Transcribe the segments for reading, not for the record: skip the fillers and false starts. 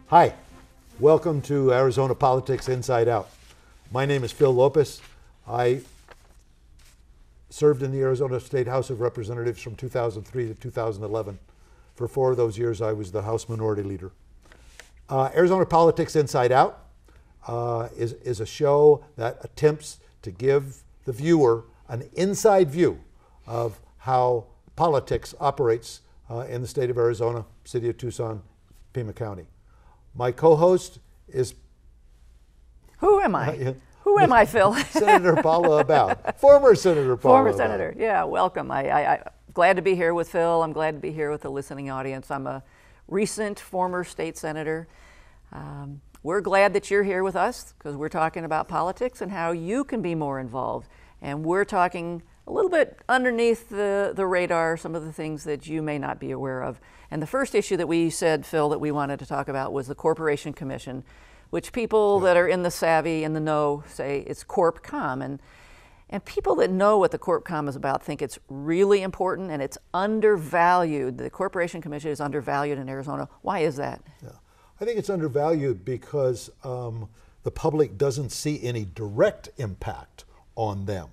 Hi, welcome to Arizona Politics Inside Out. My name is Phil Lopes. I served in the Arizona State House of Representatives from 2003 to 2011. For 4 of those years, I was the House Minority Leader. Arizona Politics Inside Out is a show that attempts to give the viewer an inside view of how politics operates in the state of Arizona, city of Tucson, Pima County. My co-host is... Who am I? Who am I, Phil? Senator Paula Aboud. Former Senator Paula Former Aboud. Senator, yeah, welcome. I'm glad to be here with Phil. I'm glad to be here with the listening audience. I'm a recent former state senator. We're glad that you're here with us because we're talking about politics and how you can be more involved. And we're talking a little bit underneath the radar, some of the things that you may not be aware of. And the first issue that we said, Phil, that we wanted to talk about was the Corporation Commission, which people that are in the savvy, in the know, say it's CorpCom. And people that know what the CorpCom is about think it's really important and it's undervalued. The Corporation Commission is undervalued in Arizona. Why is that? Yeah. I think it's undervalued because the public doesn't see any direct impact on them.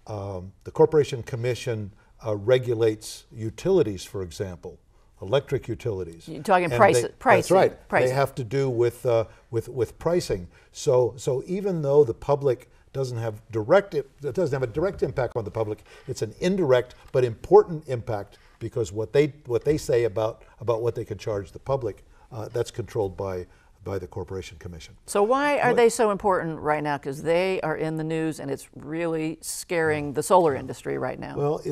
The Corporation Commission regulates utilities, for example, electric utilities. You're talking pricing. That's right. Pricing. They have to do with pricing. So even though the public doesn't have a direct impact on the public, it's an indirect but important impact because what they say about what they can charge the public, that's controlled by the Corporation Commission. So why are they so important right now? Because they are in the news and it's really scaring the solar industry right now. Well,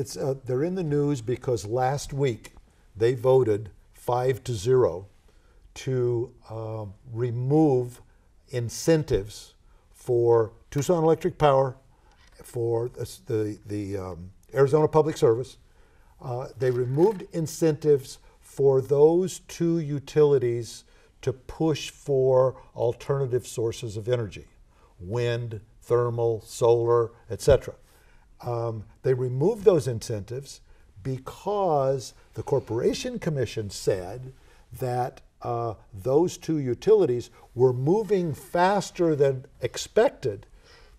they're in the news because last week they voted 5-0 to remove incentives for Tucson Electric Power, for the Arizona Public Service. They removed incentives for those 2 utilities to push for alternative sources of energy, wind, thermal, solar, etc. They removed those incentives because the Corporation Commission said that those 2 utilities were moving faster than expected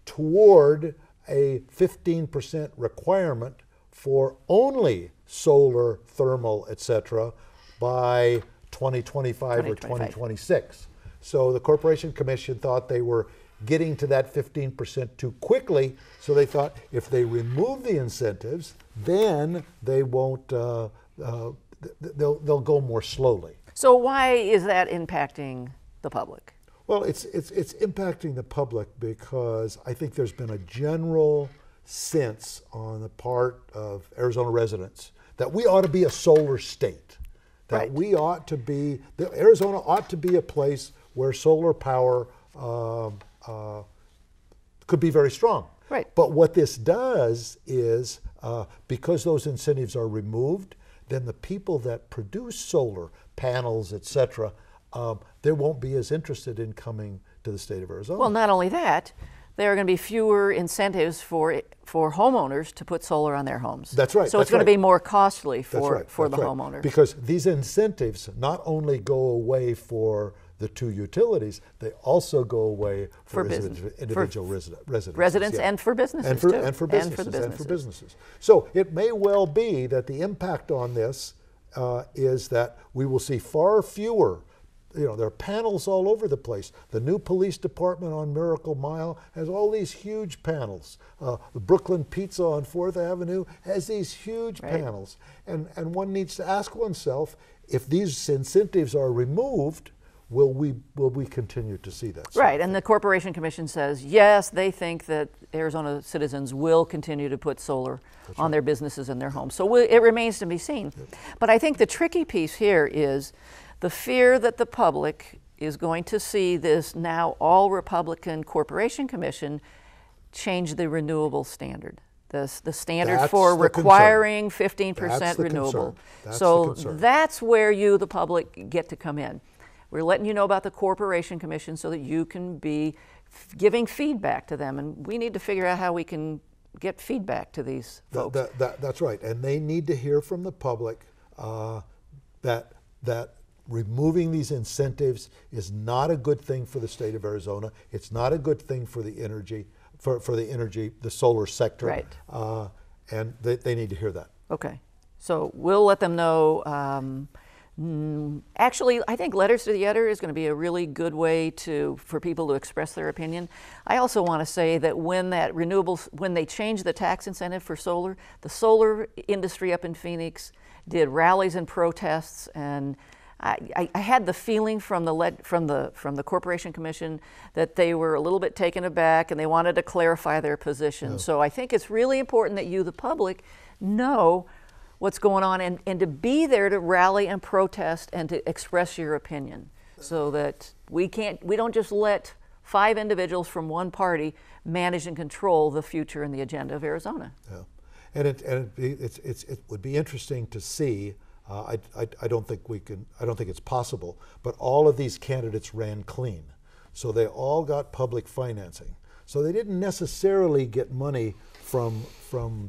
toward a 15% requirement for only solar, thermal, etc. by 2025 or 2026. So the Corporation Commission thought they were getting to that 15% too quickly, so they thought if they remove the incentives, then they won't, they'll go more slowly. So why is that impacting the public? Well, it's impacting the public because I think there's been a general sense on the part of Arizona residents that we ought to be a solar state. That we ought to be, Arizona ought to be a place where solar power could be very strong. Right. But what this does is, because those incentives are removed, then the people that produce solar panels, etc., they won't be as interested in coming to the state of Arizona. Well, not only that, there are going to be fewer incentives for homeowners to put solar on their homes. That's right. So it's going to be more costly for the homeowner. Because these incentives not only go away for the 2 utilities, they also go away for individual residents. Residents and for businesses too. And for businesses. So it may well be that the impact on this is that we will see far fewer. There are panels all over the place. The new police department on Miracle Mile has all these huge panels. The Brooklyn Pizza on 4th Avenue has these huge panels. And one needs to ask oneself, if these incentives are removed, will we continue to see that? Right, and the Corporation Commission says, yes, they think that Arizona citizens will continue to put solar on their businesses and their homes. So it remains to be seen. But I think the tricky piece here is the fear that the public is going to see this now all Republican Corporation Commission change the renewable standard. The standard for requiring 15% renewable. So that's where you, the public, get to come in. We're letting you know about the Corporation Commission so that you can be giving feedback to them. And we need to figure out how we can get feedback to these folks. That's right. And they need to hear from the public that removing these incentives is not a good thing for the state of Arizona. It's not a good thing for the energy, the solar sector. Right. And they need to hear that. Okay. So we'll let them know. Actually, I think letters to the editor is going to be a really good way for people to express their opinion. I also want to say that when they changed the tax incentive for solar, the solar industry up in Phoenix did rallies and protests, and I had the feeling from the Corporation Commission that they were a little bit taken aback and they wanted to clarify their position. Oh. So I think it's really important that you, the public, know what's going on and to be there to rally and protest and to express your opinion, so that we don't just let 5 individuals from one party manage and control the future and the agenda of Arizona. Yeah, and it would be interesting to see. I don't think it's possible, but all of these candidates ran clean, so they all got public financing. So they didn't necessarily get money from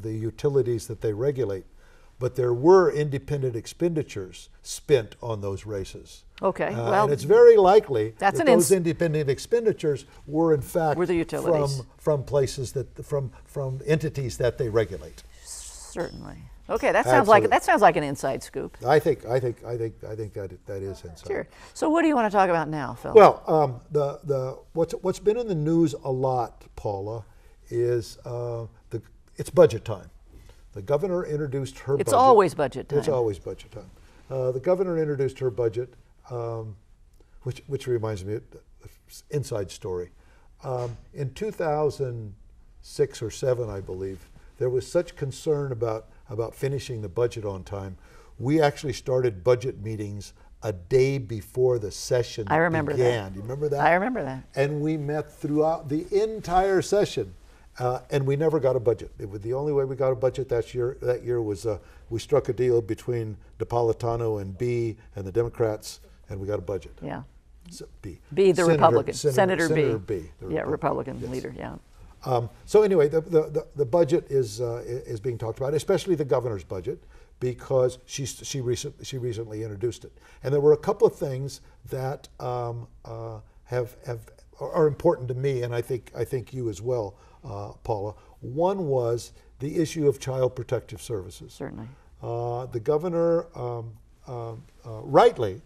the utilities that they regulate, but there were independent expenditures spent on those races. Okay, well, and it's very likely that those independent expenditures were in fact the utilities. from places from entities that they regulate. Certainly. Okay, that sounds like an inside scoop. I think that is inside. Sure. So what do you want to talk about now, Phil? Well, what's been in the news a lot, Paula, is it's budget time. The governor introduced her budget. It's always budget time. It's always budget time. The governor introduced her budget, which reminds me of an inside story. In 2006 or 7, I believe, there was such concern about finishing the budget on time. We actually started budget meetings a day before the session began. I remember that. Do you remember that? I remember that. And we met throughout the entire session. And we never got a budget. The only way we got a budget that year was we struck a deal between Napolitano and B and the Democrats, and we got a budget. Yeah. So B, the Senator, Republican. Senator B. Yeah, Republican yes. leader. Yeah. So anyway, the budget is being talked about, especially the governor's budget, because she recently introduced it, and there were a couple of things that are important to me, and I think you as well. Paula. One was the issue of child protective services. Certainly. The governor rightly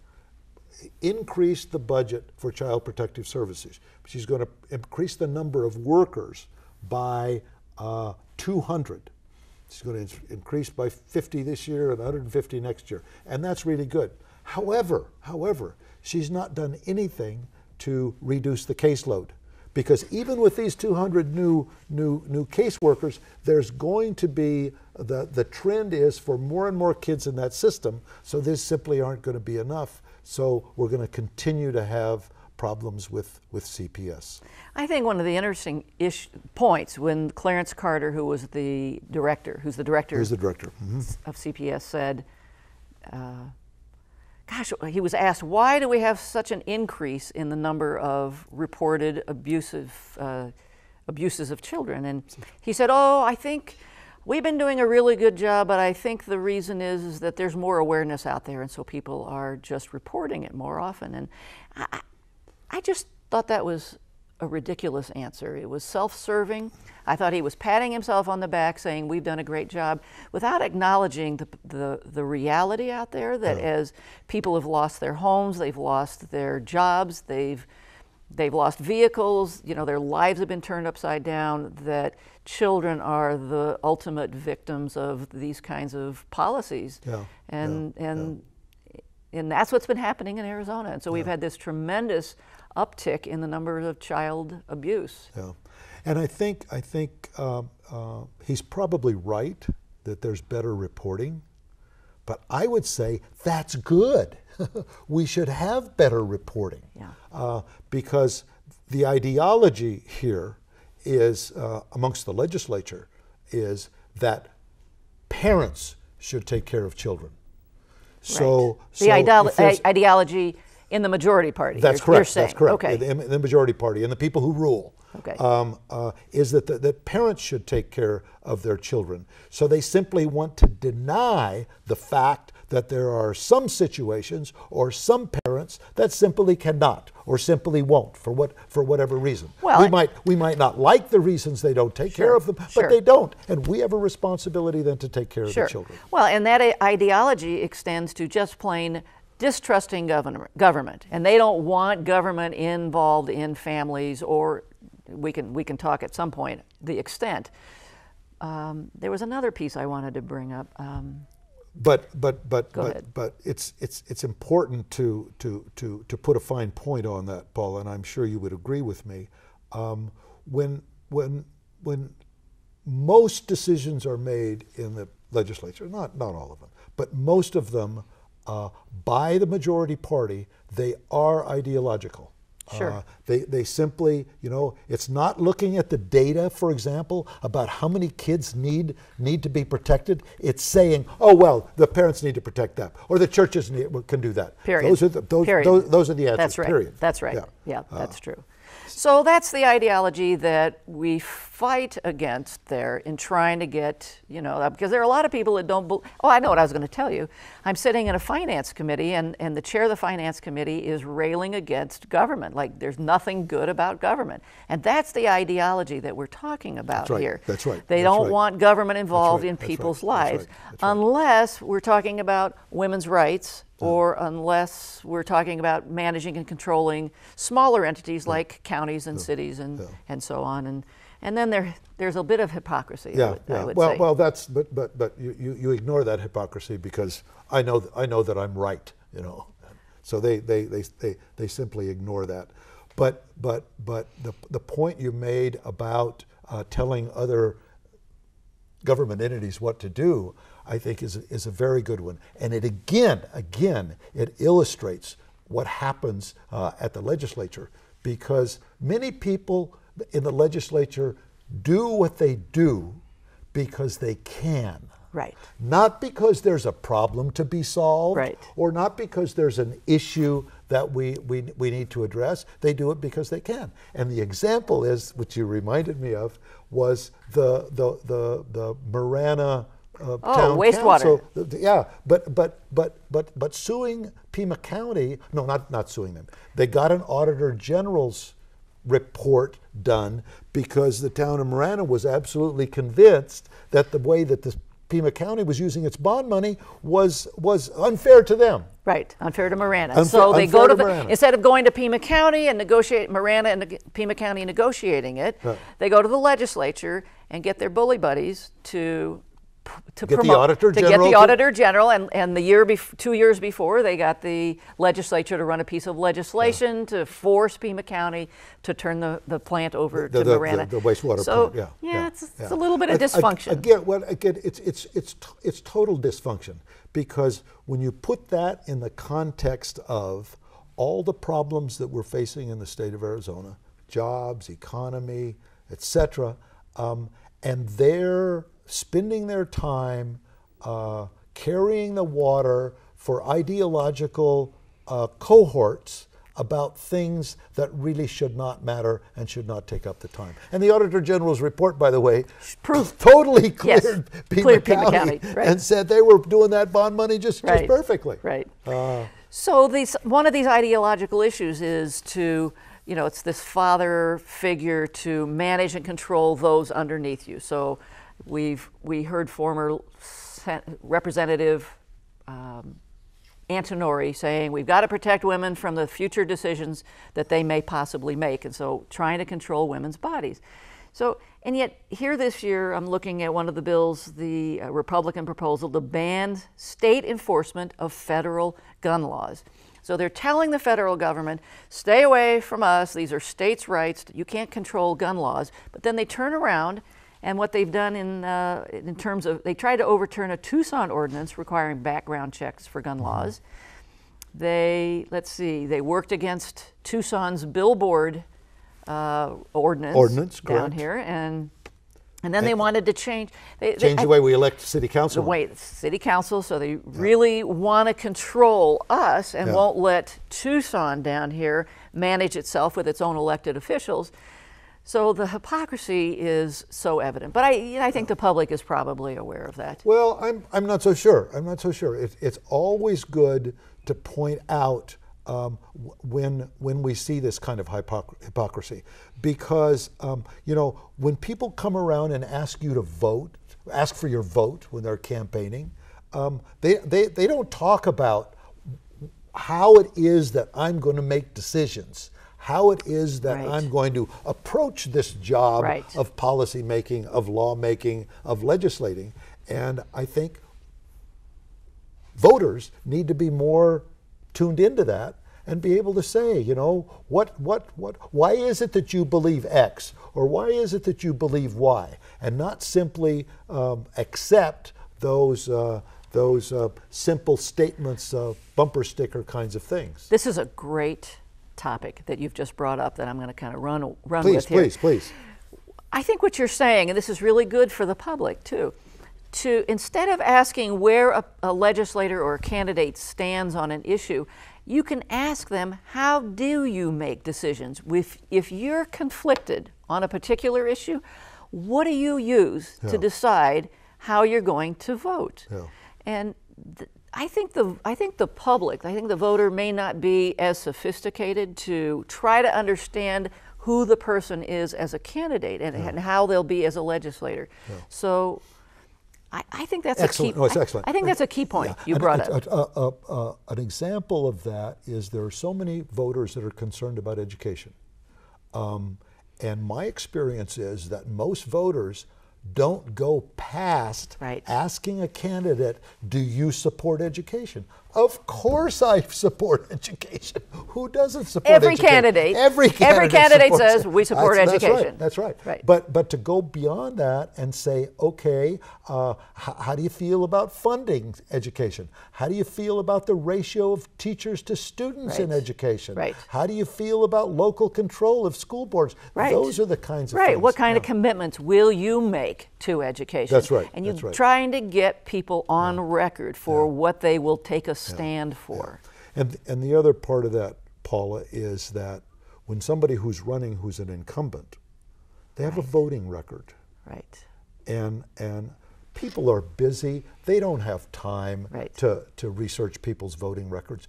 increased the budget for child protective services. She's going to increase the number of workers by 200. She's going to increase by 50 this year and 150 next year, and that's really good. However, she's not done anything to reduce the caseload. Because even with these 200 new caseworkers, there's going to be, the trend is for more and more kids in that system, so these simply aren't going to be enough. So we're going to continue to have problems with CPS. I think one of the interesting points when Clarence Carter, who's the director of CPS, said, he was asked, why do we have such an increase in the number of reported abuses of children? And he said, I think we've been doing a really good job, but I think the reason is that there's more awareness out there, and so people are just reporting it more often. And I just thought that was a ridiculous answer. It was self-serving. I thought he was patting himself on the back saying we've done a great job without acknowledging the reality out there that as people have lost their homes, they've lost their jobs, they've lost vehicles, their lives have been turned upside down, that children are the ultimate victims of these kinds of policies. And that's what's been happening in Arizona. And so we've had this tremendous uptick in the number of child abuse. Yeah, and I think he's probably right that there's better reporting, but I would say that's good. We should have better reporting, because the ideology here is amongst the legislature is that parents should take care of children. So the ideology In the majority party. That's you're correct. saying. That's correct. Okay. In the majority party, and the people who rule. Okay. Is that parents should take care of their children. So they simply want to deny the fact that there are some situations or some parents that simply cannot or simply won't for whatever reason. Well, we might not like the reasons they don't take care of them, but they don't, and we have a responsibility then to take care of the children. Well, and that ideology extends to just plain distrusting government, and they don't want government involved in families, or we can talk at some point the extent. There was another piece I wanted to bring up. But Go ahead. it's important to put a fine point on that, Paula, and I'm sure you would agree with me. When most decisions are made in the legislature, not all of them, but most of them by the majority party, they are ideological. Sure. They simply, it's not looking at the data, for example, about how many kids need to be protected. It's saying, oh, well, the parents need to protect that, or the churches can do that. Period. Those are the answers. That's right. Period. That's right. Yeah, that's true. So that's the ideology that we fight against there in trying to get, because there are a lot of people that don't believe. Oh, I know what I was going to tell you. I'm sitting in a finance committee, and the chair of the finance committee is railing against government, like there's nothing good about government. And that's the ideology that we're talking about here. That's right. They don't want government involved in people's lives unless we're talking about women's rights, or unless we're talking about managing and controlling smaller entities like counties and cities and so on. And then there's a bit of hypocrisy. I would say. Well, that's but you ignore that hypocrisy because I know that I'm right. So they simply ignore that. But the point you made about telling other government entities what to do, I think is a very good one. And it again, it illustrates what happens at the legislature, because many people in the legislature do what they do because they can. Right. Not because there's a problem to be solved, right, or not because there's an issue that we need to address. They do it because they can. And the example is, which you reminded me of, was the Marana town wastewater. Council. Yeah, but suing Pima County, no, not suing them. They got an Auditor General's report done because the town of Marana was absolutely convinced that the way that the Pima County was using its bond money was unfair to them. Right, unfair to Marana. So they go to instead of going to Pima County and negotiate Marana and Pima County negotiating it, they go to the legislature and get their bully buddies to get the Auditor General, and 2 years before, they got the legislature to run a piece of legislation to force Pima County to turn the plant over to Marana. The wastewater plant. It's a little bit of dysfunction. Again, it's total dysfunction, because when you put that in the context of all the problems that we're facing in the state of Arizona, jobs, economy, etc., and they're spending their time carrying the water for ideological cohorts about things that really should not matter and should not take up the time. And the Auditor General's report, by the way, totally cleared Pima County, and said they were doing that bond money just perfectly. Right. So one of these ideological issues is to, it's this father figure to manage and control those underneath you. So we heard former Representative Antonori saying we've got to protect women from the future decisions that they may possibly make, and so trying to control women's bodies. So, and yet here this year I'm looking at one of the bills, the Republican proposal to ban state enforcement of federal gun laws. So they're telling the federal government, stay away from us, these are states' rights, you can't control gun laws, but then they turn around. And what they've done in terms of, they tried to overturn a Tucson ordinance requiring background checks for gun laws. They worked against Tucson's billboard ordinance down here, and And then they wanted to change the way we elect city council. The way city council, so they really want to control us and won't let Tucson down here manage itself with its own elected officials. So the hypocrisy is so evident. But I think the public is probably aware of that. Well, I'm not so sure. I'm not so sure. It's always good to point out when we see this kind of hypocrisy, because when people come around and ask you to vote, ask for your vote when they're campaigning, they don't talk about how it is that I'm going to make decisions, how it is that I'm going to approach this job of policy making, of law making, of legislating. And I think voters need to be more tuned into that and be able to say, why is it that you believe X, or why is it that you believe Y, and not simply accept those simple statements, bumper sticker kinds of things. This is a great topic that you've just brought up that I'm going to kind of run with here. Please. I think what you're saying, and this is really good for the public too, to instead of asking where a legislator or a candidate stands on an issue, you can ask them, how do you make decisions? If you're conflicted on a particular issue, what do you use to decide how you're going to vote? And I think the public, I think the voter may not be as sophisticated to try to understand who the person is as a candidate and how they'll be as a legislator. So I think that's excellent. a key. No, it's excellent. I think that's a key point you brought up. An example of that is there are so many voters that are concerned about education, and my experience is that most voters don't go past asking a candidate, do you support education? Of course I support education. Who doesn't support education? Every candidate says we support education. That's right. But to go beyond that and say, okay, how do you feel about funding education? How do you feel about the ratio of teachers to students in education? How do you feel about local control of school boards? Those are the kinds of things. What kind of commitments will you make to education? That's right. And you're trying to get people on record for what they will take a stand for. And the other part of that, Paula, is that when somebody who's running, who's an incumbent, they have a voting record. And people are busy. They don't have time to research people's voting records.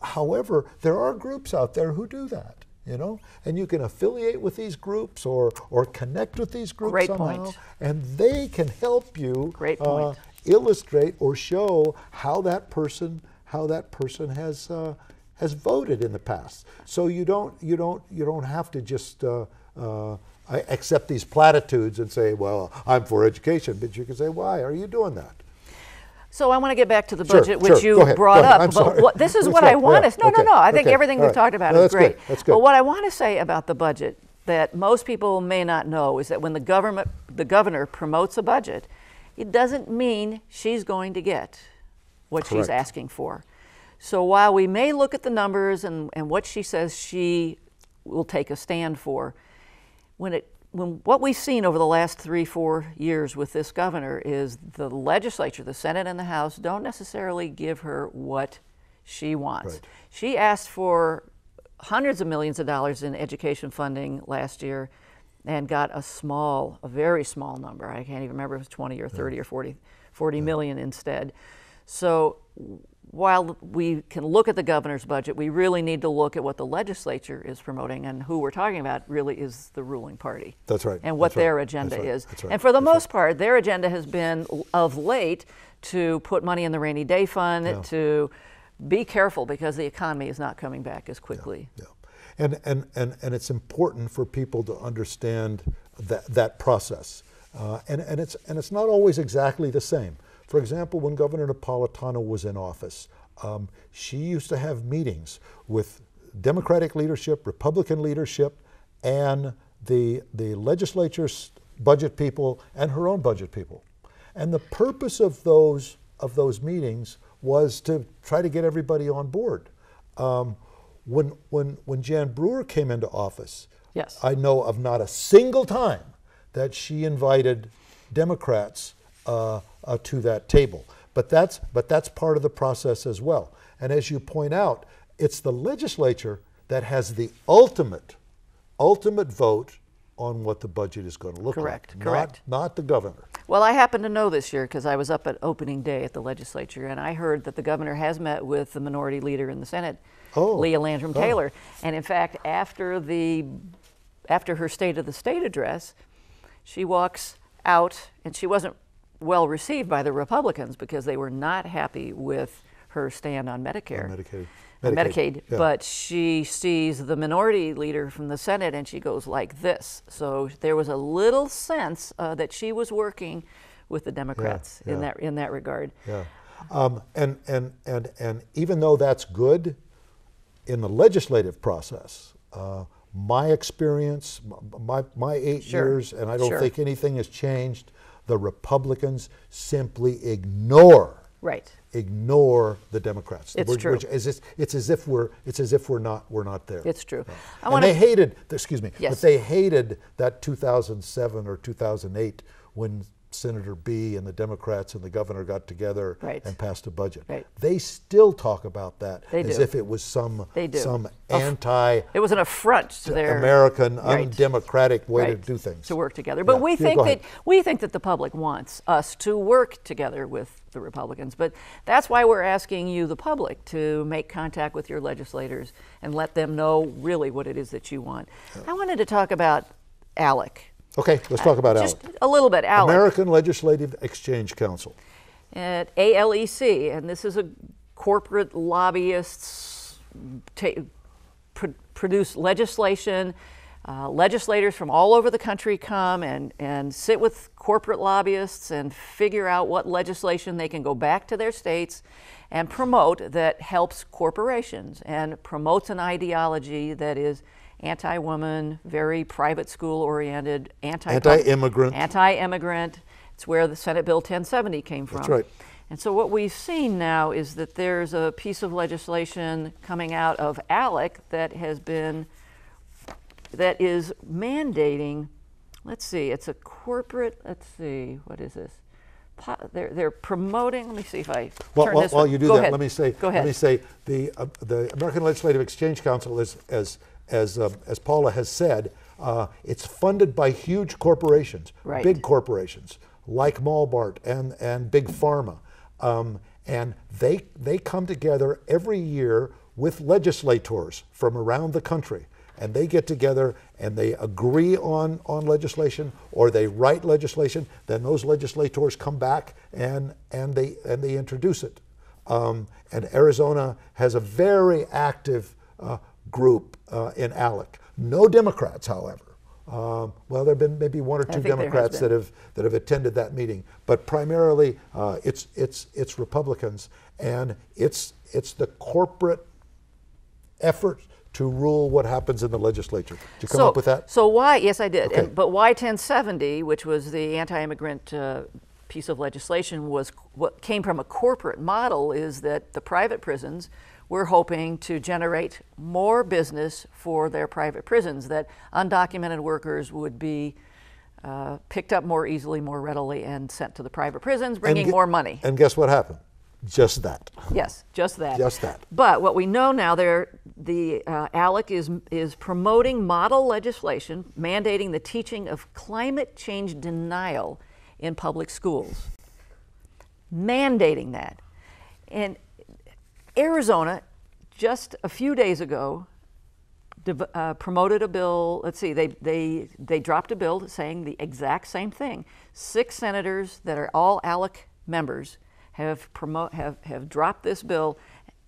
However, there are groups out there who do that. And you can affiliate with these groups or connect with these groups somehow, and they can help you illustrate or show how that person has voted in the past. So you don't have to just accept these platitudes and say, well, I'm for education, but you can say, why are you doing that? So I want to get back to the budget, which you brought up. But this is what I want to. No. I think everything we've talked about is great. That's good. But what I want to say about the budget that most people may not know is that when the governor promotes a budget, it doesn't mean she's going to get what she's asking for. So while we may look at the numbers and what she says she will take a stand for, when what we've seen over the last 3-4 years with this governor is the legislature, the Senate and the House, don't necessarily give her what she wants. She asked for hundreds of millions of dollars in education funding last year and got a very small number. I can't even remember if it was 20 or 30 or 40 million instead. So while we can look at the governor's budget, we really need to look at what the legislature is promoting, and who we're talking about really is the ruling party. That's right. And what their agenda is. And for the most part, their agenda has been of late to put money in the rainy day fund, to be careful because the economy is not coming back as quickly. And it's important for people to understand that process. And it's not always exactly the same. For example, when Governor Napolitano was in office, she used to have meetings with Democratic leadership, Republican leadership, and the legislature's budget people and her own budget people. And the purpose of those meetings was to try to get everybody on board. When Jan Brewer came into office, I know of not a single time that she invited Democrats to that table. But that's part of the process as well. And as you point out, it's the legislature that has the ultimate vote on what the budget is going to look like. Correct. Not the governor. Well, I happen to know this year because I was up at opening day at the legislature, and I heard that the governor has met with the minority leader in the Senate, Leah Landrum Taylor. And in fact, after her State of the State address, she walks out, and she wasn't well received by the Republicans because they were not happy with her stand on Medicare. Medicaid. Yeah. But she sees the minority leader from the Senate and she goes like this. So there was a little sense that she was working with the Democrats in that regard. Yeah. And even though that's good in the legislative process, my experience, my 8 years, and I don't think anything has changed, the Republicans simply ignore the Democrats. It's true. It's as if we're not there. It's true. Yeah. And they hated, Yes. but they hated that 2007 or 2008 when Senator B and the Democrats and the governor got together and passed a budget. Right. They still talk about that as if it was some anti. It was an affront to their American undemocratic way to do things. To work together, but we think that the public wants us to work together with the Republicans. But that's why we're asking you, the public, to make contact with your legislators and let them know really what it is that you want. I wanted to talk about ALEC. Okay, let's talk about ALEC. Just a little bit, ALEC. American Legislative Exchange Council. At ALEC, and this is a corporate lobbyists produce legislation. Legislators from all over the country come and sit with corporate lobbyists and figure out what legislation they can go back to their states and promote that helps corporations and promotes an ideology that is anti-woman, very private school oriented, anti-immigrant. It's where the Senate Bill 1070 came from. That's right. And so what we've seen now is that there's a piece of legislation coming out of ALEC that is mandating, what is this? They're promoting, let me see if I turn this. While you do Go that, ahead. let me say the American Legislative Exchange Council is, as Paula has said, it's funded by huge corporations, big corporations like Malbart and Big Pharma, and they come together every year with legislators from around the country, and they get together and they agree on legislation, or they write legislation. Then those legislators come back and they introduce it. And Arizona has a very active group in ALEC. No Democrats, however. Well, there have been maybe one or two Democrats that have attended that meeting, but primarily it's Republicans, and it's the corporate effort to rule what happens in the legislature. Did you come up with that? So why? Yes, I did. Okay. But why 1070, which was the anti-immigrant piece of legislation, was what came from a corporate model, is that the private prisons were hoping to generate more business for their private prisons, that undocumented workers would be picked up more easily, more readily, and sent to the private prisons, bringing more money. And guess what happened? Just that. Yes, just that. Just that. But what we know now, the ALEC is promoting model legislation mandating the teaching of climate change denial in public schools. Mandating that. And Arizona, just a few days ago, promoted a bill. Let's see, they dropped a bill saying the exact same thing. 6 senators that are all ALEC members have dropped this bill,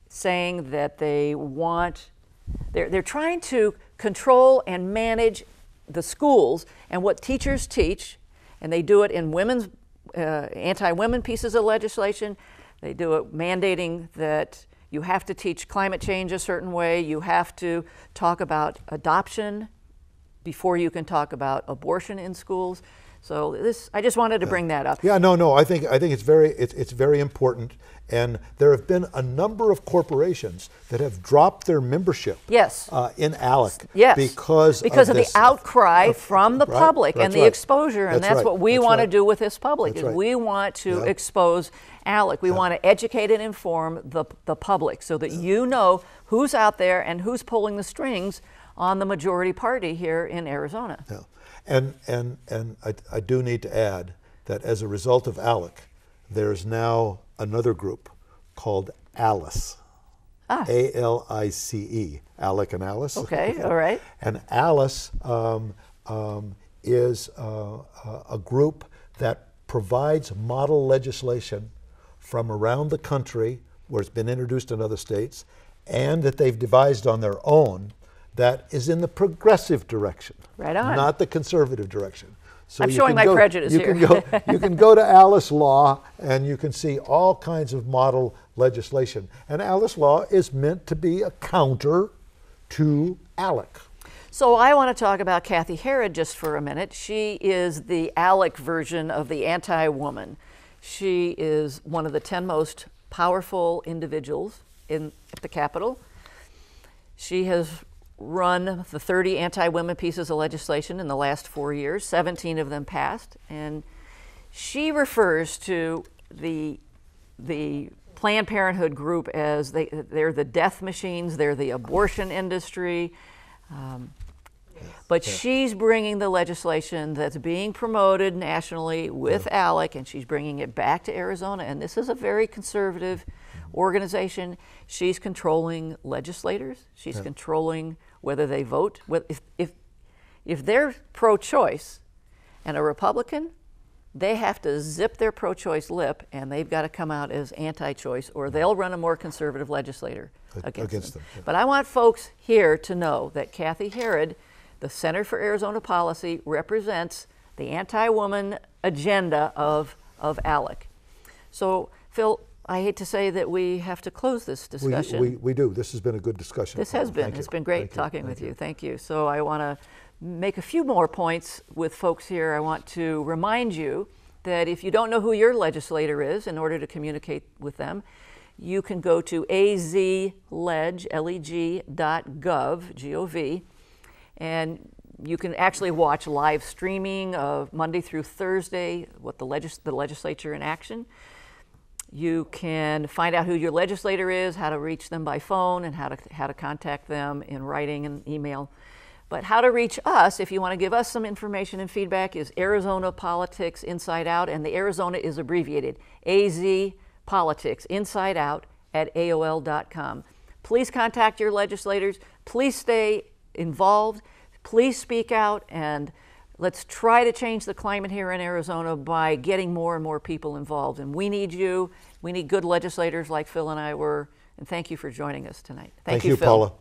saying that they're trying to control and manage the schools and what teachers teach, and they do it in women's anti-women pieces of legislation. They do it mandating that you have to teach climate change a certain way. You have to talk about adoption before you can talk about abortion in schools. So I just wanted to bring that up. Yeah, no. I think it's very important, and there have been a number of corporations that have dropped their membership. Yes. In ALEC. Yes. Because of the outcry from the public and the exposure, and that's what we want to do with this public. We want to expose ALEC. We want to educate and inform the public so that you know who's out there and who's pulling the strings on the majority party here in Arizona. Yeah. And I do need to add that as a result of ALEC, there's now another group called ALICE. ALICE, ALEC and ALICE. Okay, all right. And ALICE is a group that provides model legislation from around the country where it's been introduced in other states and that they've devised on their own that is in the progressive direction, right on, not the conservative direction. So I'm showing my prejudice here. You can go to Alice Law and you can see all kinds of model legislation. And Alice Law is meant to be a counter to ALEC. So I want to talk about Kathy Herod just for a minute. She is the ALEC version of the anti-woman. She is one of the 10 most powerful individuals at the Capitol. She has run the 30 anti-women pieces of legislation in the last 4 years. 17 of them passed, and she refers to the Planned Parenthood group as they're the death machines, they're the abortion industry, but she's bringing the legislation that's being promoted nationally with ALEC, and she's bringing it back to Arizona, and this is a very conservative organization. She's controlling legislators. She's controlling whether they vote. If they're pro-choice and a Republican, they have to zip their pro-choice lip, and they've got to come out as anti-choice, or they'll run a more conservative legislator against them. But I want folks here to know that Kathy Herod, the Center for Arizona Policy, represents the anti-woman agenda of ALEC. So, Phil, I hate to say that we have to close this discussion. We do. This has been a good discussion. This has been. It's been great talking with you. Thank you. So I want to make a few more points with folks here. I want to remind you that if you don't know who your legislator is, in order to communicate with them, you can go to azleg.gov, G-O-V, and you can actually watch live streaming of Monday through Thursday, what the legislature in action. You can find out who your legislator is, how to reach them by phone, and how to contact them in writing and email. But how to reach us, if you want to give us some information and feedback, is AZPoliticsInsideOut, and the Arizona is abbreviated, AZPoliticsInsideOut at AOL.com. Please contact your legislators. Please stay involved. Please speak out, and let's try to change the climate here in Arizona by getting more and more people involved. And we need you. We need good legislators like Phil and I were. And thank you for joining us tonight. Thank you, Phil. Paula.